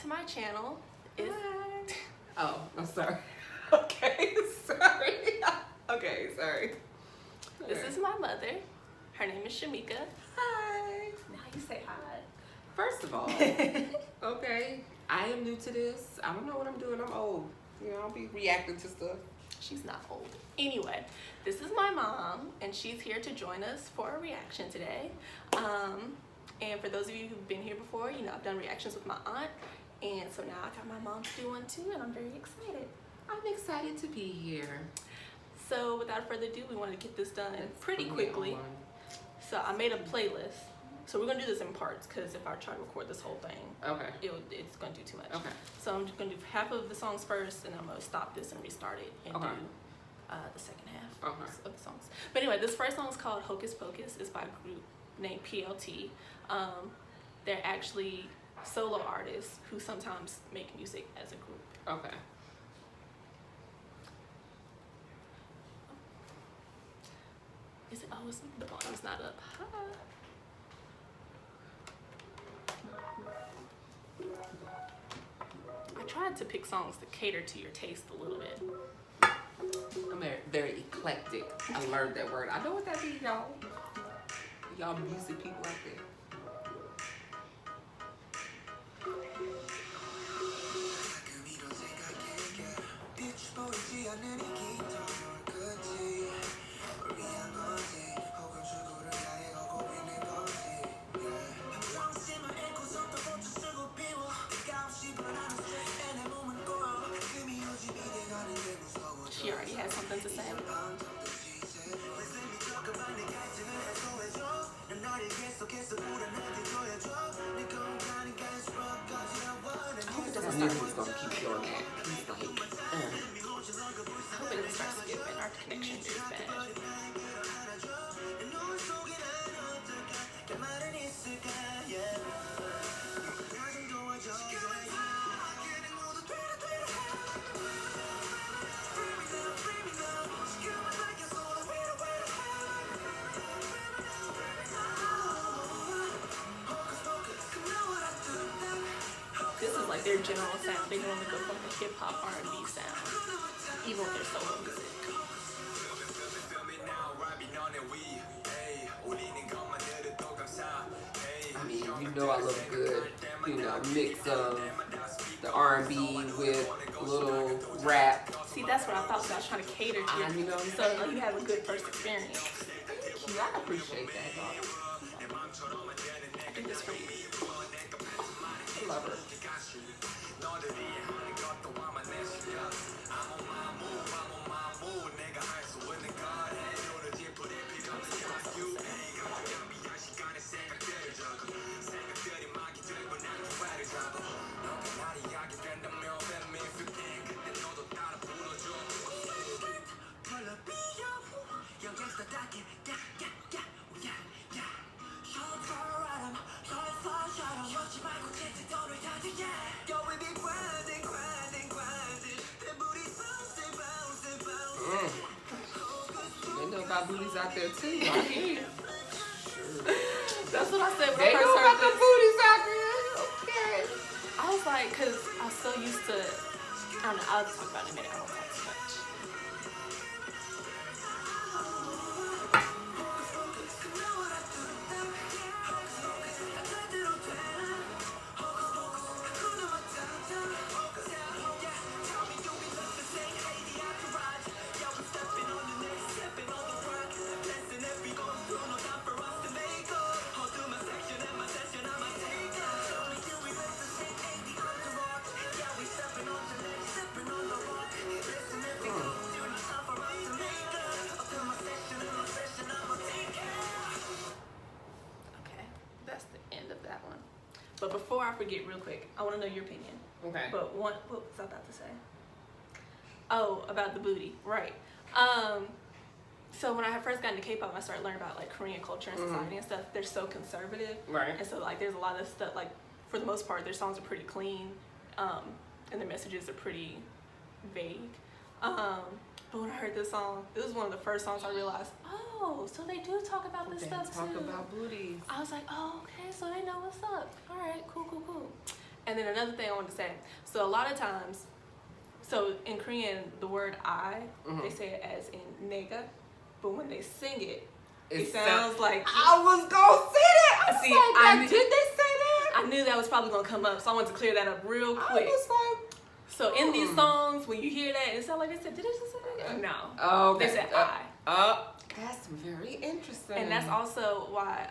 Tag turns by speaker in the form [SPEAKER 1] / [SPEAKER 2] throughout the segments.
[SPEAKER 1] to my channel.
[SPEAKER 2] Oh, I'm sorry. Okay, sorry. Okay, sorry.
[SPEAKER 1] This is my mother. Her name is Shamika.
[SPEAKER 2] Hi.
[SPEAKER 1] Now you say hi.
[SPEAKER 2] First of all, okay, I am new to this. I don't know what I'm doing. I'm old. You know, I'll be reacting to stuff.
[SPEAKER 1] She's not old. Anyway, this is my mom, and she's here to join us for a reaction today. And for those of you who've been here before, you know, I've done reactions with my aunt, and so now I got my mom to do one too, and I'm very excited.
[SPEAKER 2] I'm excited to be here.
[SPEAKER 1] So without further ado, we want to get this done pretty quickly. So I made a playlist. So we're gonna do this in parts, because if I try to record this whole thing,
[SPEAKER 2] okay,
[SPEAKER 1] it's gonna do too much.
[SPEAKER 2] Okay.
[SPEAKER 1] So I'm just gonna do half of the songs first, and I'm gonna stop this and restart it and
[SPEAKER 2] okay.
[SPEAKER 1] do the second half
[SPEAKER 2] Okay.
[SPEAKER 1] of the songs. But anyway, this first song is called Hocus Pocus. It's by a group named PLT. They're actually solo artists who sometimes make music as a group.
[SPEAKER 2] Okay.
[SPEAKER 1] Is it? Oh, the volume's not up. Hi. I tried to pick songs that cater to your taste a little bit.
[SPEAKER 2] I'm very eclectic. I learned that word. I know what that means, y'all. Y'all music people out there.
[SPEAKER 1] She already has something to say. I hope it doesn't
[SPEAKER 2] I knew he was gonna keep doing that. He's like,
[SPEAKER 1] I hope it doesn't start skipping. Our connection is bad. This is like their general sound. They normally go from the hip-hop R&B sound, even with their solo music.
[SPEAKER 2] I mean, you know I love a good, you know, mix of the R&B with a little rap.
[SPEAKER 1] See, that's what I thought. So I was trying to cater to you.
[SPEAKER 2] You know,
[SPEAKER 1] so like, you have a good first experience.
[SPEAKER 2] Thank you. I appreciate that, dog.
[SPEAKER 1] I did this for you.
[SPEAKER 2] I love her. They know about booties out there too. I hear you. Sure.
[SPEAKER 1] That's what I said when
[SPEAKER 2] They
[SPEAKER 1] I
[SPEAKER 2] know
[SPEAKER 1] first
[SPEAKER 2] about
[SPEAKER 1] heard
[SPEAKER 2] the
[SPEAKER 1] this.
[SPEAKER 2] booties out there. Okay.
[SPEAKER 1] I was like, cause I was so used to, I don't know, I'll talk about it in a minute. I won't talk too much. But before I forget, real quick, I want to know your opinion.
[SPEAKER 2] Okay.
[SPEAKER 1] But what was I about to say? Oh, about the booty, right? So when I first got into K-pop, I started learning about like Korean culture and society and stuff. They're so conservative,
[SPEAKER 2] Right.
[SPEAKER 1] And so like there's a lot of stuff, like for the most part, their songs are pretty clean, and their messages are pretty vague. But when I heard this song, this was one of the first songs I realized, oh, so they do talk about this stuff too.
[SPEAKER 2] Talk about booties.
[SPEAKER 1] I was like, oh, okay, so they know what's up. All right, cool, cool, cool. And then another thing I wanted to say. So a lot of times, so in Korean, the word I, they say it as in nega, but when they sing it, it sounds like.
[SPEAKER 2] I was gonna say that. I was like, did they say that?
[SPEAKER 1] I knew that was probably gonna come up, so I wanted to clear that up real quick.
[SPEAKER 2] I was like,
[SPEAKER 1] so in these songs, when you hear that, it sounds like they said, did they just say that? No.
[SPEAKER 2] Oh, okay.
[SPEAKER 1] They said I.
[SPEAKER 2] That's very interesting.
[SPEAKER 1] And that's also why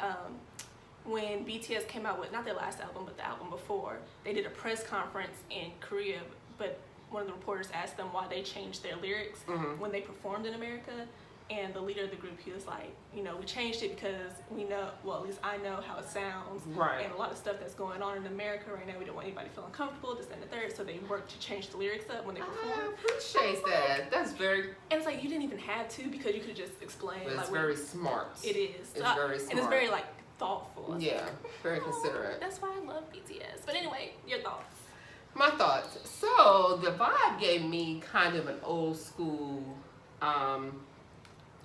[SPEAKER 1] when BTS came out with, not their last album, but the album before, they did a press conference in Korea, but one of the reporters asked them why they changed their lyrics when they performed in America. And the leader of the group, he was like, you know, we changed it because we know, well, at least I know how it sounds.
[SPEAKER 2] Right.
[SPEAKER 1] And a lot of stuff that's going on in America right now, we don't want anybody feeling comfortable, this and the third. So they worked to change the lyrics up when they perform.
[SPEAKER 2] I appreciate that. That's very.
[SPEAKER 1] And it's like, you didn't even have to, because you could just explain.
[SPEAKER 2] But it's
[SPEAKER 1] like,
[SPEAKER 2] very smart.
[SPEAKER 1] It is.
[SPEAKER 2] It's very smart.
[SPEAKER 1] And it's very, like, thoughtful.
[SPEAKER 2] Yeah, very considerate.
[SPEAKER 1] That's why I love BTS. But anyway, your thoughts.
[SPEAKER 2] My thoughts. So the vibe gave me kind of an old school,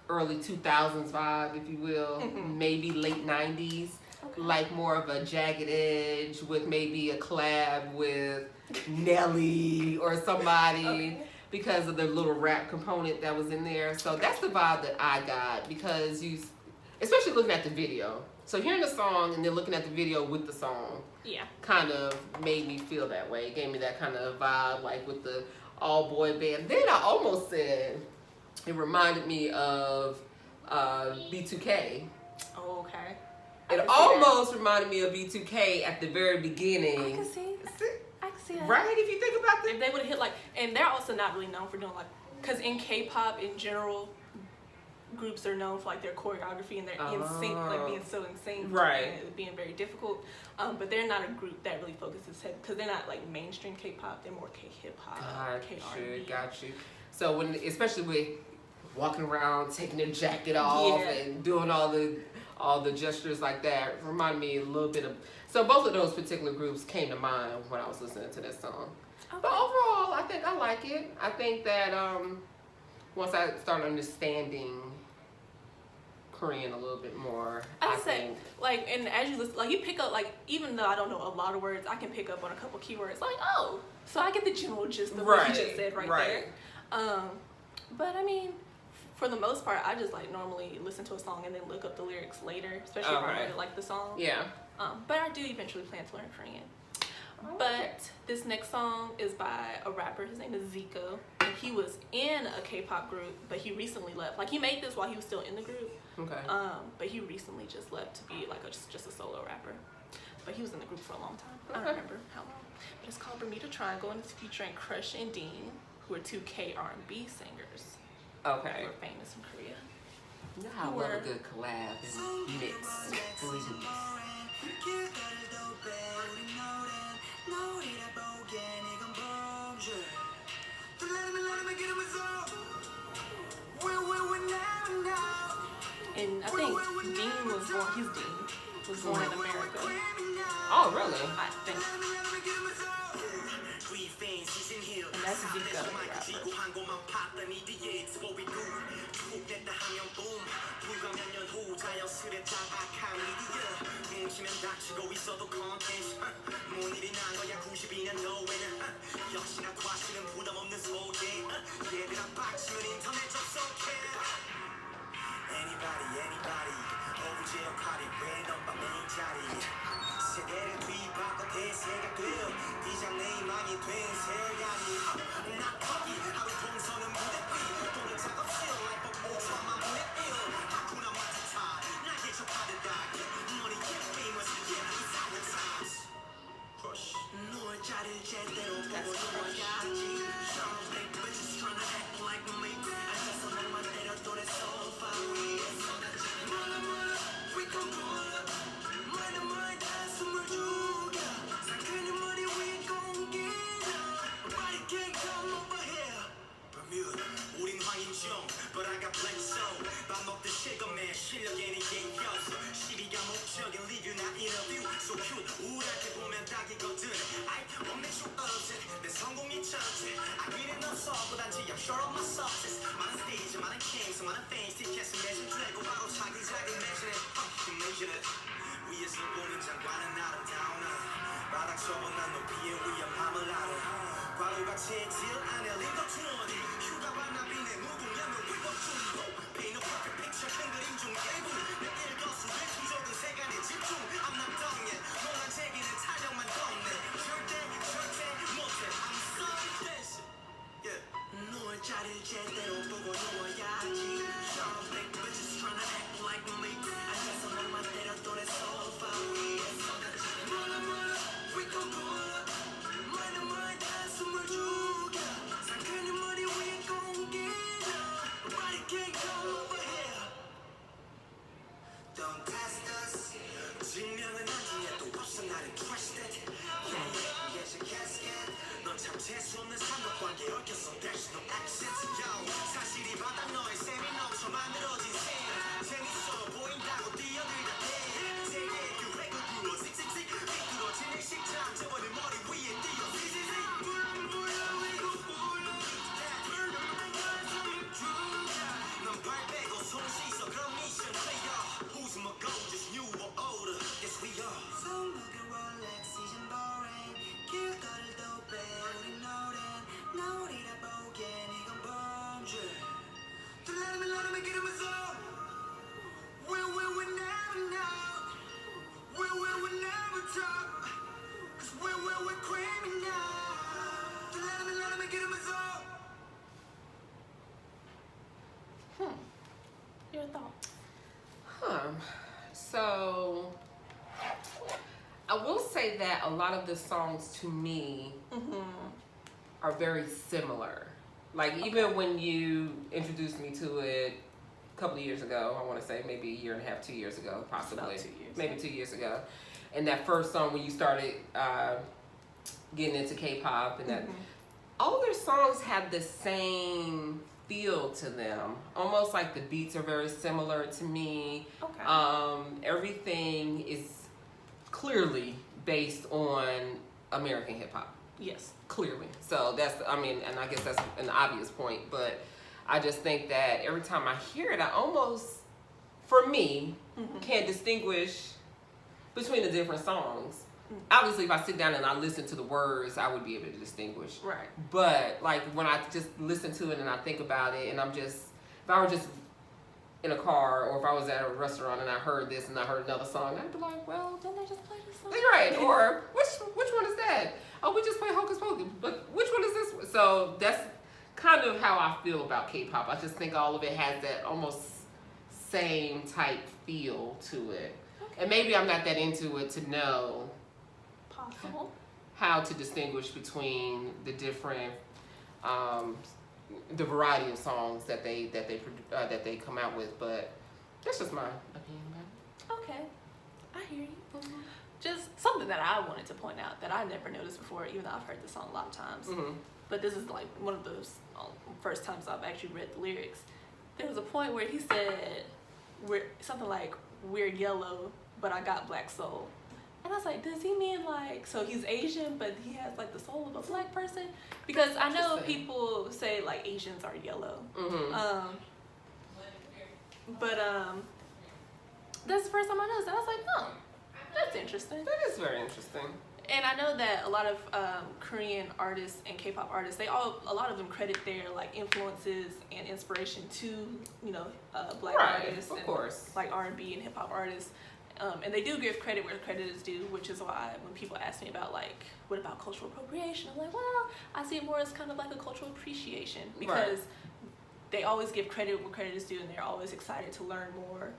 [SPEAKER 2] early 2000s vibe, if you will, maybe late 90s, like more of a Jagged Edge with maybe a collab with Nelly or somebody because of the little rap component that was in there. So that's the vibe that I got, because you, especially looking at the video. So hearing the song and then looking at the video with the song, kind of made me feel that way. It gave me that kind of vibe, like with the all boy band. Then I almost said it reminded me of B2K.
[SPEAKER 1] Oh, okay.
[SPEAKER 2] It almost reminded me of B2K at the very beginning.
[SPEAKER 1] I can see that.
[SPEAKER 2] Right? If you think about it.
[SPEAKER 1] If they would have hit like, and they're also not really known for doing like, because in K-pop in general, groups are known for like their choreography and their in sync, like being so in sync,
[SPEAKER 2] right?
[SPEAKER 1] And it being very difficult. But they're not a group that really focuses because they're not like mainstream K-pop. They're more K-hip-hop, K-R&B.
[SPEAKER 2] Got you. So when, especially with walking around, taking their jacket off and doing all the gestures like that, reminded me a little bit of. So both of those particular groups came to mind when I was listening to that song. Okay. But overall, I think I like it. I think that once I start understanding Korean a little bit more, I think,
[SPEAKER 1] like, and as you listen, like you pick up, like, even though I don't know a lot of words, I can pick up on a couple keywords, like, oh, so I get the general gist of what you just said right there. But I mean, for the most part, I just like normally listen to a song and then look up the lyrics later, especially if I really like the song.
[SPEAKER 2] Yeah.
[SPEAKER 1] But I do eventually plan to learn Korean. But this next song is by a rapper. His name is ZICO. And he was in a K-pop group, but he recently left. Like, he made this while he was still in the group.
[SPEAKER 2] Okay.
[SPEAKER 1] But he recently just left to be like just a solo rapper. But he was in the group for a long time. I don't remember how long. But it's called Bermuda Triangle, and it's featuring Crush and Dean, who are two K-R&B singers.
[SPEAKER 2] Okay.
[SPEAKER 1] Who are famous in Korea.
[SPEAKER 2] You know how I love a good collab and mix. Please.
[SPEAKER 1] And I think Dean was born in America.
[SPEAKER 2] Oh, really?
[SPEAKER 1] I think. And that's ZICO, the rapper. Your thoughts?
[SPEAKER 2] So I will say that a lot of the songs to me are very similar. Like even when you introduced me to it a couple of years ago, I want to say maybe a year and a half, 2 years ago, possibly.
[SPEAKER 1] About 2 years.
[SPEAKER 2] Maybe 2 years ago. And that first song when you started getting into K-pop and that all their songs have the same feel to them. Almost like the beats are very similar to me.
[SPEAKER 1] Okay.
[SPEAKER 2] Everything is clearly based on American hip hop.
[SPEAKER 1] Yes.
[SPEAKER 2] Clearly. So that's, I mean, and I guess that's an obvious point, but I just think that every time I hear it, I almost, for me, can't distinguish between the different songs. Obviously, if I sit down and I listen to the words, I would be able to distinguish.
[SPEAKER 1] Right.
[SPEAKER 2] But like when I just listen to it and I think about it, and I'm just, if I were just in a car or if I was at a restaurant and I heard this and I heard another song, I'd be like, well,
[SPEAKER 1] Didn't they just play this song?
[SPEAKER 2] that's right. Or which one is that? Oh, we just played Hocus Pocus, but which one is this one? So that's kind of how I feel about K-pop. I just think all of it has that almost same type feel to it. Okay. And maybe I'm not that into it to know
[SPEAKER 1] Possible.
[SPEAKER 2] how to distinguish between the different, the variety of songs that they come out with. But that's just my opinion about it.
[SPEAKER 1] Okay, I hear you. Just something that I wanted to point out that I never noticed before, even though I've heard the song a lot of times. But this is like one of those first times I've actually read the lyrics. There was a point where he said, something like, "We're yellow, but I got black soul." And I was like, does he mean like, so he's Asian, but he has like the soul of a black person? Because I know people say like Asians are yellow. But that's the first time I noticed that. I was like, oh, that's interesting.
[SPEAKER 2] That is very interesting.
[SPEAKER 1] And I know that a lot of Korean artists and K-pop artists, a lot of them credit their like influences and inspiration to, you know, black artists,
[SPEAKER 2] of
[SPEAKER 1] and
[SPEAKER 2] course,
[SPEAKER 1] like R&B and hip hop artists. And they do give credit where credit is due, which is why when people ask me about like, what about cultural appropriation? I'm like, well, I see it more as kind of like a cultural appreciation, because they always give credit where credit is due, and they're always excited to learn more.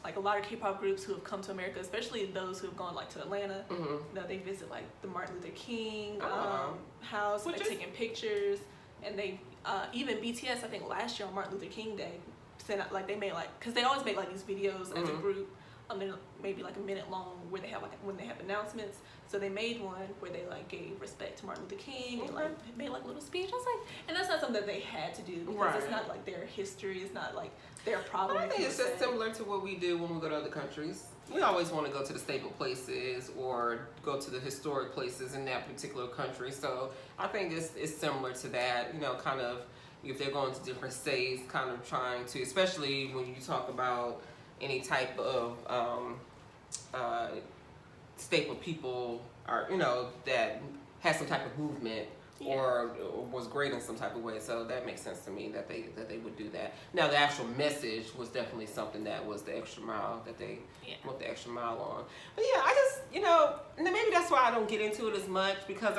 [SPEAKER 1] Like a lot of K-pop groups who have come to America, especially those who have gone like to Atlanta, you know, they visit like the Martin Luther King house, and they're taking pictures, and they even BTS, I think last year on Martin Luther King Day, sent out, like they made like, because they always make like these videos as a group. They're maybe like a minute long where they have like when they have announcements. So they made one where they like gave respect to Martin Luther King and like made like a little speech. I was like, and that's not something that they had to do, because it's not like their history. It's not like their problem.
[SPEAKER 2] I think it's just similar to what we do when we go to other countries. We always want to go to the staple places or go to the historic places in that particular country. So I think it's similar to that. You know, kind of if they're going to different states, kind of trying to, especially when you talk about any type of staple people are, you know, that has some type of movement or was great in some type of way. So that makes sense to me that they would do that. Now the actual message was definitely something that was the extra mile that they went the extra mile on. But yeah, I just, you know, maybe that's why I don't get into it as much, because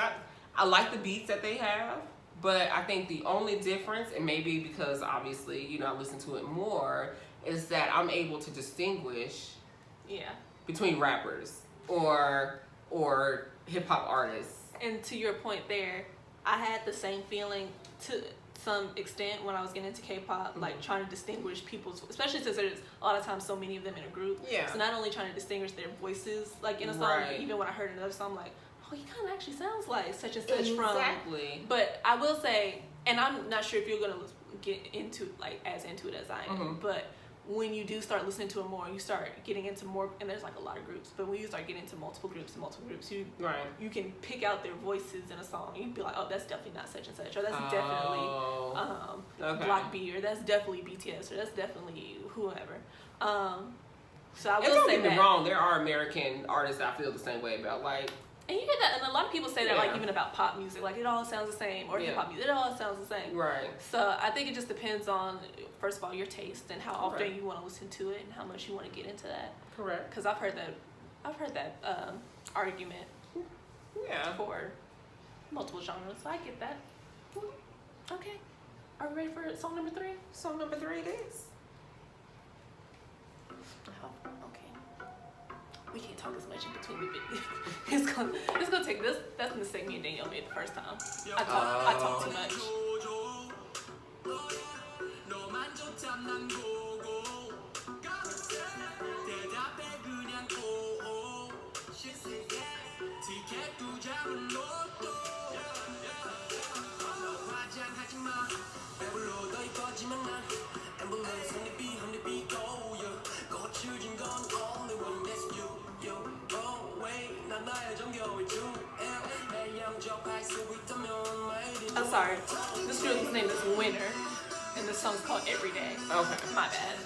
[SPEAKER 2] I like the beats that they have, but I think the only difference, and maybe because obviously, you know, I listen to it more, is that I'm able to distinguish between rappers or hip hop artists.
[SPEAKER 1] And to your point there, I had the same feeling to some extent when I was getting into K-pop, like trying to distinguish people's, especially since there's a lot of times so many of them in a group.
[SPEAKER 2] Yeah.
[SPEAKER 1] So not only trying to distinguish their voices, like in a song, even when I heard another song, I'm like, oh, he kind of actually sounds like such and such from.
[SPEAKER 2] Exactly.
[SPEAKER 1] But I will say, and I'm not sure if you're gonna get into like as into it as I am, but when you do start listening to it more, you start getting into more, and there's like a lot of groups, but when you start getting into multiple groups, you can pick out their voices in a song. You'd be like, oh, that's definitely not such and such, or that's definitely Block B, or that's definitely BTS, or that's definitely whoever. So I will
[SPEAKER 2] don't
[SPEAKER 1] say
[SPEAKER 2] get me wrong, there are American artists I feel the same way about, like.
[SPEAKER 1] And you hear that, and a lot of people say that, like, even about pop music, like, it all sounds the same, or hip-hop music, it all sounds the same.
[SPEAKER 2] Right.
[SPEAKER 1] So I think it just depends on, first of all, your taste, and how often you want to listen to it, and how much you want to get into that.
[SPEAKER 2] Correct.
[SPEAKER 1] Because I've heard that argument for multiple genres, so I get that. Okay. Are we ready for song number 3?
[SPEAKER 2] Song number 3 it is.
[SPEAKER 1] We can't talk as much in between the videos. It's gonna take this. That's the mistake me and Danielle made the first time. I talk too much. I'm sorry. This group's name is Winner, and this song's called Every Day.
[SPEAKER 2] Okay.
[SPEAKER 1] My bad.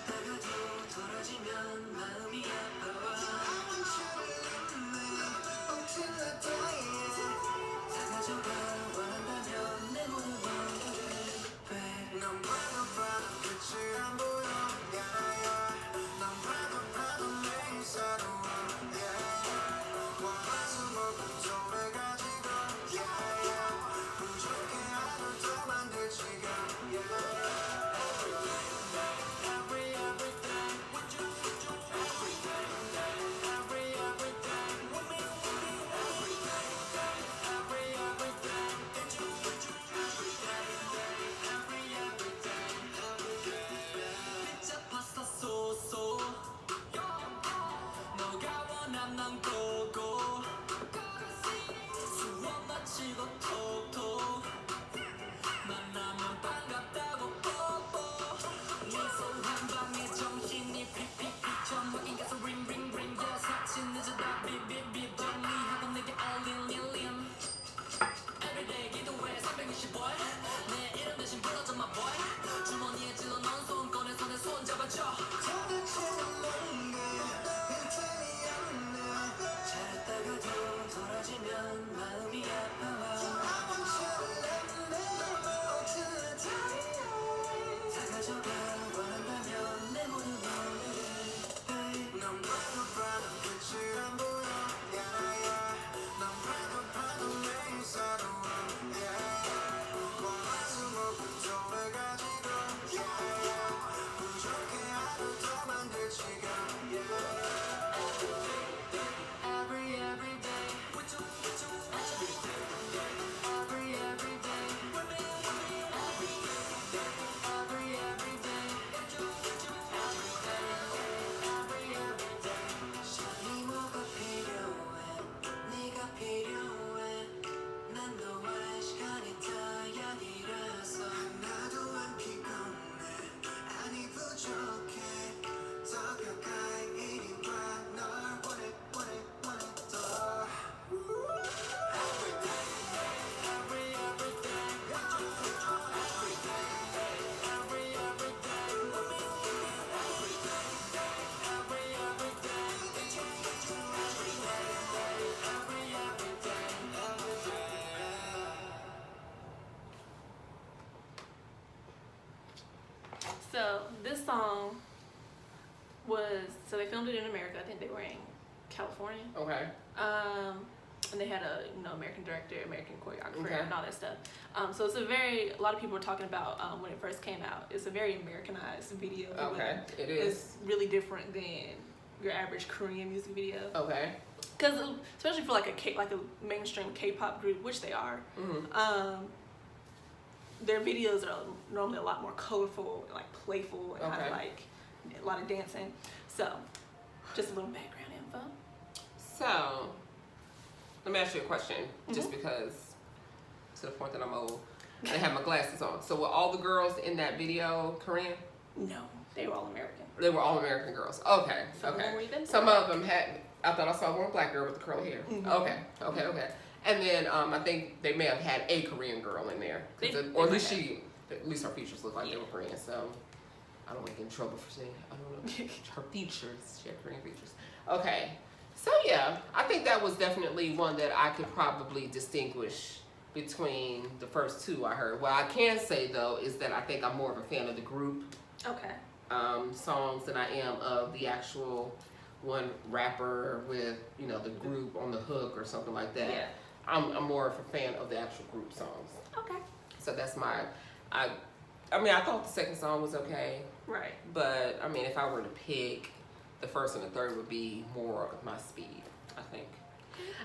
[SPEAKER 1] this song was, so they filmed it in America. I think they were in California.
[SPEAKER 2] Okay.
[SPEAKER 1] And they had a American director, American choreographer,
[SPEAKER 2] Okay.
[SPEAKER 1] and all that stuff. So it's a lot of people were talking about when it first came out. It's a very Americanized video.
[SPEAKER 2] Okay. It is.
[SPEAKER 1] It's really different than your average Korean music video.
[SPEAKER 2] Okay.
[SPEAKER 1] Because especially for like a mainstream K-pop group, which they are, their videos are normally a lot more colorful, and like playful, and kind of like a lot of dancing. So, just a little background info.
[SPEAKER 2] So, let me ask you a question, just because, to the point that I'm old. I have my glasses on. So, were all the girls in that video Korean?
[SPEAKER 1] No, they were all American.
[SPEAKER 2] They were all American girls. Okay. Some of them had. I thought I saw one black girl with the curly hair. Okay. And then I think they may have had a Korean girl in there, or at least her features look like they were Korean. So I don't want to get in trouble for saying. I don't know her features. She had Korean features. Okay. So yeah, I think that was definitely one that I could probably distinguish between the first two I heard. What I can say though is that I think I'm more of a fan of the group songs than I am of the actual one rapper with the group on the hook or something like that.
[SPEAKER 1] Yeah.
[SPEAKER 2] I'm more of a fan of the actual group songs.
[SPEAKER 1] Okay.
[SPEAKER 2] So that's I thought the second song was okay.
[SPEAKER 1] Right.
[SPEAKER 2] But I mean, if I were to pick, the first and the third would be more of my speed, I think.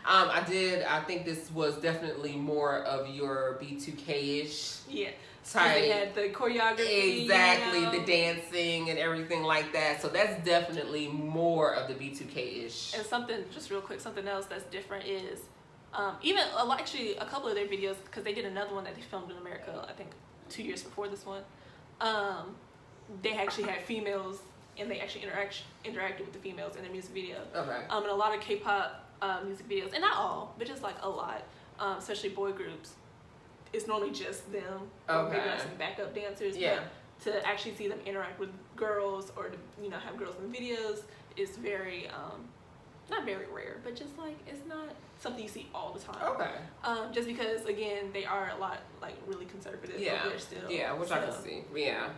[SPEAKER 2] I think this was definitely more of your B2K-ish.
[SPEAKER 1] Yeah.
[SPEAKER 2] Type.
[SPEAKER 1] They had the choreography.
[SPEAKER 2] Exactly, the dancing and everything like that. So that's definitely more of the B2K-ish.
[SPEAKER 1] And something, just real quick, something else that's different is, actually a couple of their videos, because they did another one that they filmed in America, I think 2 years before this one. They actually had females, and they actually interacted with the females in their music video.
[SPEAKER 2] Okay.
[SPEAKER 1] And a lot of K-pop music videos, and not all, but just like a lot, especially boy groups, it's normally just them, or maybe like some backup dancers.
[SPEAKER 2] Yeah.
[SPEAKER 1] But to actually see them interact with girls, or to have girls in videos, is very not very rare, but just like it's not something you see all the time.
[SPEAKER 2] Okay.
[SPEAKER 1] Just because again they are a lot like really conservative.
[SPEAKER 2] Yeah.
[SPEAKER 1] Over there still.
[SPEAKER 2] Yeah, which I can see. Yeah.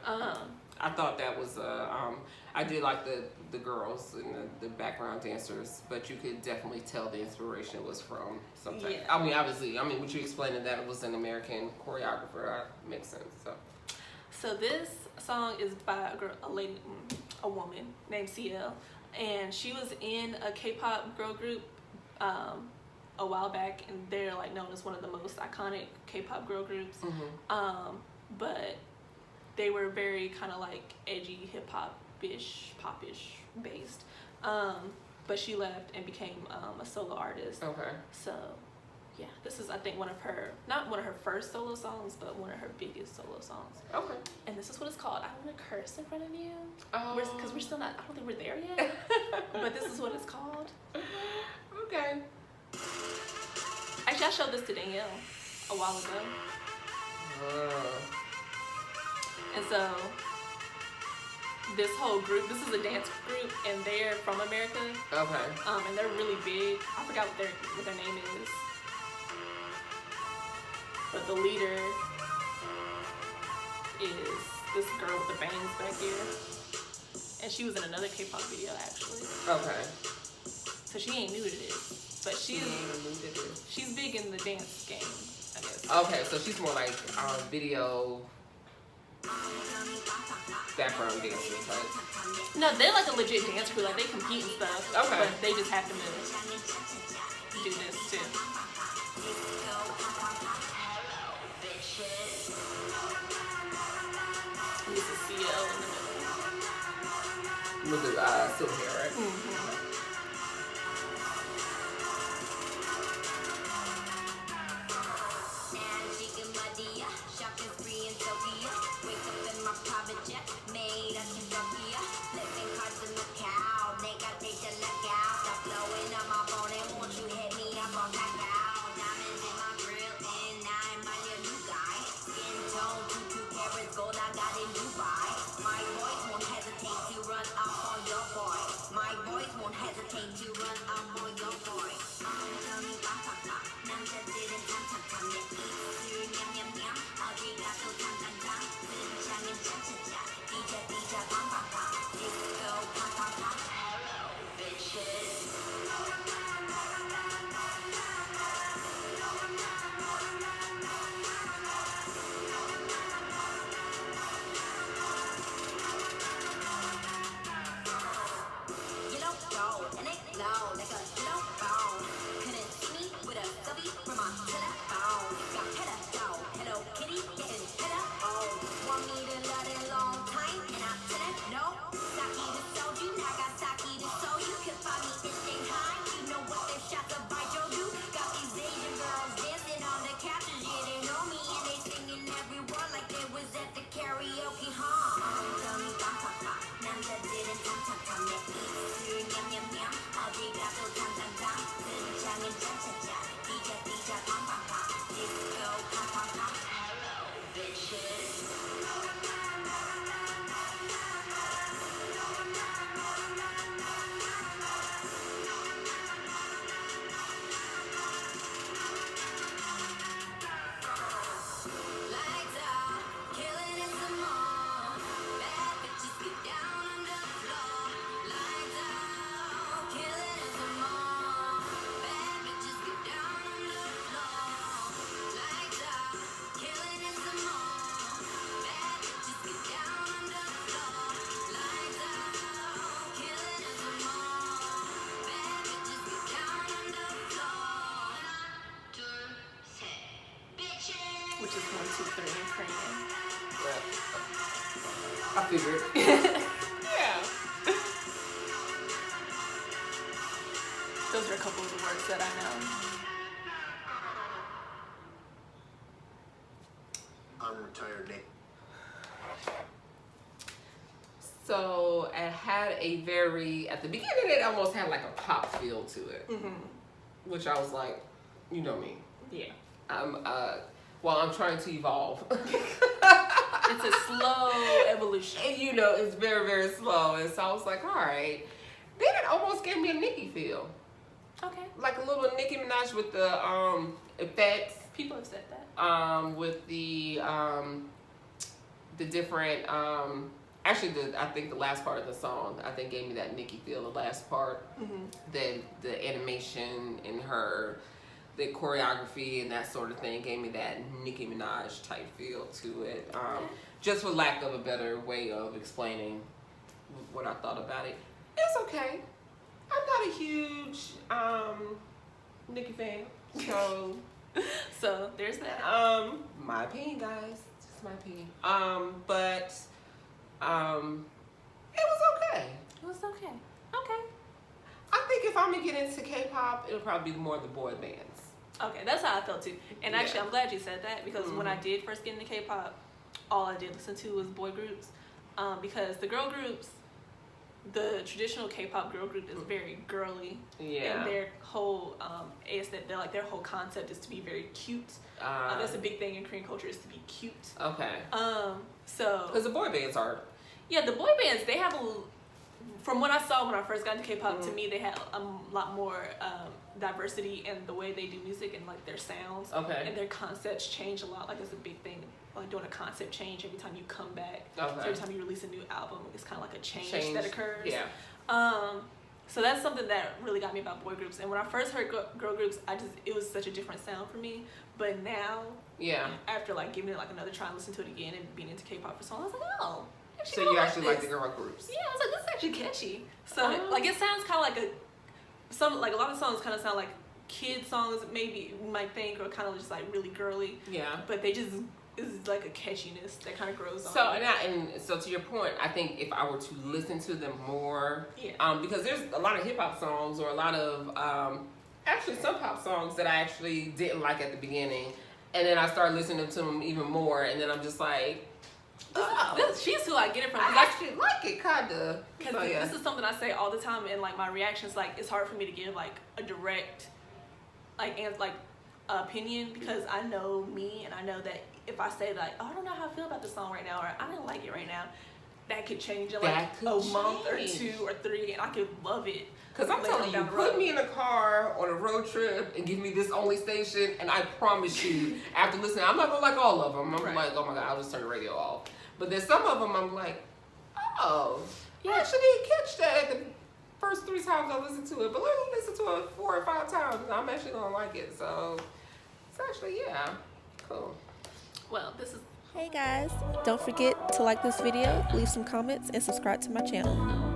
[SPEAKER 2] I thought that was I did like the girls and the background dancers, but you could definitely tell the inspiration was from something.
[SPEAKER 1] Yeah.
[SPEAKER 2] I mean, obviously, what you explaining that it was an American choreographer makes sense.
[SPEAKER 1] So this song is by a woman named CL, and she was in a K-pop girl group a while back, and they're like known as one of the most iconic K-pop girl groups. But they were very kind of like edgy, hip-hop-ish, pop-ish based. But she left and became a solo artist.
[SPEAKER 2] Okay.
[SPEAKER 1] So, yeah, this is, I think, not one of her first solo songs, but one of her biggest solo songs.
[SPEAKER 2] Okay.
[SPEAKER 1] And this is what it's called. I don't want to curse in front of you.
[SPEAKER 2] Oh.
[SPEAKER 1] Because we're still not, I don't think we're there yet. But this is what it's called.
[SPEAKER 2] Okay.
[SPEAKER 1] Actually, I showed this to Danielle a while ago. And so, this whole group, this is a dance group, and they're from America.
[SPEAKER 2] Okay.
[SPEAKER 1] And they're really big. I forgot what their name is. But the leader is this girl with the bangs back here. And she was in another K-pop video, actually.
[SPEAKER 2] Okay.
[SPEAKER 1] So she ain't new to this. But she's big in the dance game, I guess.
[SPEAKER 2] Okay, so she's more like video background dancer type.
[SPEAKER 1] No, they're like a legit dance crew. Like, they compete and stuff.
[SPEAKER 2] Okay.
[SPEAKER 1] But they just happen to do this, too. And this is CL in the middle.
[SPEAKER 2] With the silver hair, right?
[SPEAKER 1] Mm-hmm. Which is 1, 2, 3 in Korean.
[SPEAKER 2] I figured.
[SPEAKER 1] Yeah. Those are a couple of the words that I know.
[SPEAKER 3] I'm retired, Nick.
[SPEAKER 2] So it had a very, at the beginning it almost had like a pop feel to it. Which I was like, you know me.
[SPEAKER 1] Yeah.
[SPEAKER 2] I'm trying to evolve.
[SPEAKER 1] It's a slow evolution.
[SPEAKER 2] And you know, it's very, very slow. And so I was like, all right. Then it almost gave me a Nicki feel.
[SPEAKER 1] Okay.
[SPEAKER 2] Like a little Nicki Minaj with the effects.
[SPEAKER 1] People have said that.
[SPEAKER 2] With the different, actually I think the last part of the song, I think gave me that Nicki feel, the last part. Then the animation and the choreography and that sort of thing gave me that Nicki Minaj type feel to it. Just for lack of a better way of explaining what I thought about it. It's okay. I'm not a huge Nicki fan, so
[SPEAKER 1] So there's that.
[SPEAKER 2] my opinion, guys. Just my opinion. But it was okay.
[SPEAKER 1] It was okay. Okay.
[SPEAKER 2] I think if I'm gonna get into K-pop, it'll probably be more of the boy bands.
[SPEAKER 1] Okay, that's how I felt too. And actually,
[SPEAKER 2] Yeah.
[SPEAKER 1] I'm glad you said that because when I did first get into K-pop, all I did listen to was boy groups. Because the girl groups, the traditional K-pop girl group is very girly.
[SPEAKER 2] Yeah.
[SPEAKER 1] And their whole their whole concept is to be very cute. That's a big thing in Korean culture, is to be cute.
[SPEAKER 2] Okay.
[SPEAKER 1] So
[SPEAKER 2] Because the boy bands are.
[SPEAKER 1] yeah, the boy bands, they have from what I saw when I first got into K-pop, to me they had a lot more diversity in the way they do music and like their sounds.
[SPEAKER 2] Okay.
[SPEAKER 1] And their concepts change a lot. Like it's a big thing, like doing a concept change every time you come back.
[SPEAKER 2] Okay.
[SPEAKER 1] So every time you release a new album, it's kind of like a change that occurs.
[SPEAKER 2] Yeah.
[SPEAKER 1] So that's something that really got me about boy groups. And when I first heard girl groups, it was such a different sound for me. But now,
[SPEAKER 2] Yeah.
[SPEAKER 1] after like giving it like another try and listening to it again and being into K-pop for so long, I was like, oh.
[SPEAKER 2] So you actually like the girl groups?
[SPEAKER 1] Yeah, I was like, this is actually catchy. So like it sounds kind of like a lot of songs kind of sound like kid songs, maybe you might think, or kind of just like really girly.
[SPEAKER 2] Yeah.
[SPEAKER 1] But they just is like a catchiness that kind of grows on.
[SPEAKER 2] So so to your point, I think if I were to listen to them more, because there's a lot of hip hop songs or a lot of actually some pop songs that I actually didn't like at the beginning, and then I started listening to them even more, and then I'm just like.
[SPEAKER 1] She's who I get it from.
[SPEAKER 2] I actually like it, kinda.
[SPEAKER 1] Because
[SPEAKER 2] So, yeah.
[SPEAKER 1] this is something I say all the time in like my reactions. Like it's hard for me to give like a direct opinion because I know me and I know that if I say like, oh, I don't know how I feel about this song right now, or I don't like it right now, that could change in like a month or 2 or 3, and I could love it.
[SPEAKER 2] Because I'm telling you, put me in a car on a road trip and give me this only station, and I promise you, after listening, I'm not gonna like all of them. I'm like, oh my god, I'll just turn the radio off. But there's some of them I'm like, oh, I actually didn't catch that at the first 3 times I listened to it. But let me listen to it 4 or 5 times, and I'm actually gonna like it. So it's actually, yeah, cool.
[SPEAKER 1] Well, this is.
[SPEAKER 4] Hey guys, don't forget to like this video, leave some comments, and subscribe to my channel.